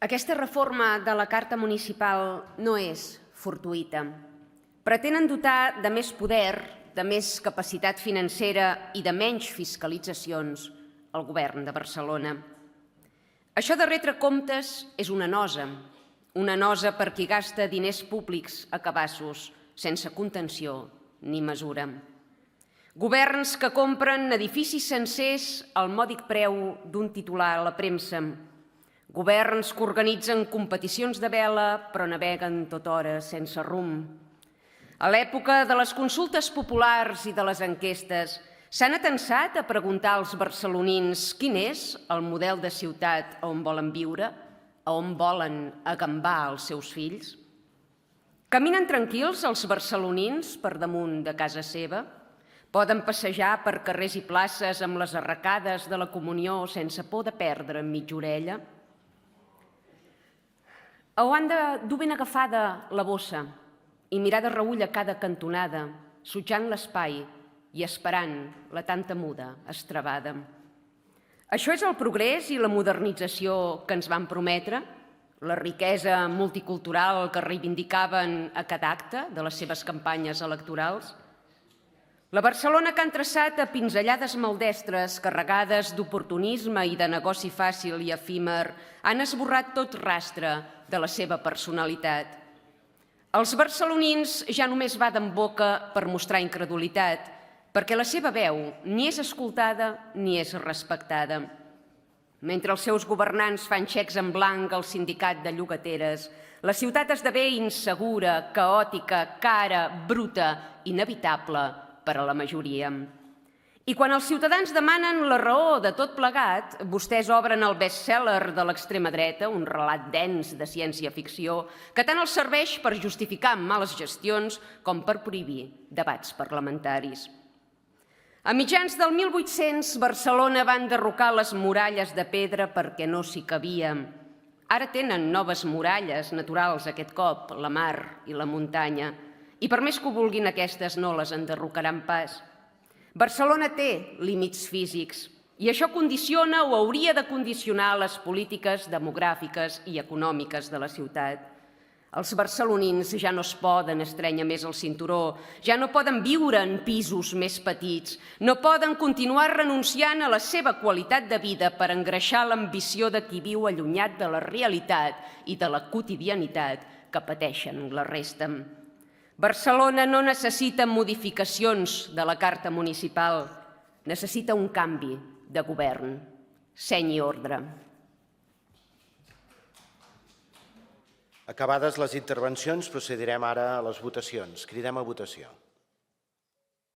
Aquesta reforma de la Carta Municipal no és fortuïta. Pretenen dotar de més poder, de més capacitat financera i de menys fiscalitzacions al govern de Barcelona. Això de retre comptes és una nosa per qui gasta diners públics a cabassos, sense contenció ni mesura. Governs que compren edificis sencers al mòdic preu d'un titular a la premsa. Governs que organitzen competicions de vela però naveguen tothora sense rumb. A l'època de les consultes populars i de les enquestes, s'han atensat a preguntar als barcelonins quin és el model de ciutat on volen viure, a on volen agambar els seus fills? Caminen tranquils els barcelonins per damunt de casa seva? Poden passejar per carrers i places amb les arracades de la comunió sense por de perdre mitja orella? O han de dur ben agafada la bossa i mirar de reüll a cada cantonada, sotjant l'espai i esperant la tan temuda estrebada. Això és el progrés i la modernització que ens van prometre? La riquesa multicultural que reivindicaven a cada acte de les seves campanyes electorals? La Barcelona que han traçat a pinzellades maldestres, carregades d'oportunisme i de negoci fàcil i efímer, han esborrat tot rastre de la seva personalitat. Els barcelonins ja només baden boca per mostrar incredulitat, perquè la seva veu ni és escoltada ni és respectada. Mentre els seus governants fan xecs en blanc al sindicat de llogateres, la ciutat esdevé insegura, caòtica, cara, bruta, inevitable per a la majoria. I quan els ciutadans demanen la raó de tot plegat, vostès obren el best-seller de l'extrema dreta, un relat dens de ciència-ficció, que tant els serveix per justificar males gestions com per prohibir debats parlamentaris. A mitjans del 1800, Barcelona va enderrocar les muralles de pedra perquè no s'hi cabia. Ara tenen noves muralles naturals aquest cop, la mar i la muntanya, i per més que ho vulguin, aquestes no les enderrocaran pas. Barcelona té límits físics i això condiciona o hauria de condicionar les polítiques demogràfiques i econòmiques de la ciutat. Els barcelonins ja no es poden estrènyer més el cinturó, ja no poden viure en pisos més petits, no poden continuar renunciant a la seva qualitat de vida per engreixar l'ambició de qui viu allunyat de la realitat i de la quotidianitat que pateixen la resta. Barcelona no necessita modificacions de la Carta Municipal, necessita un canvi de govern. Seny i ordre. Acabades les intervencions, procedirem ara a les votacions. Cridem a votació.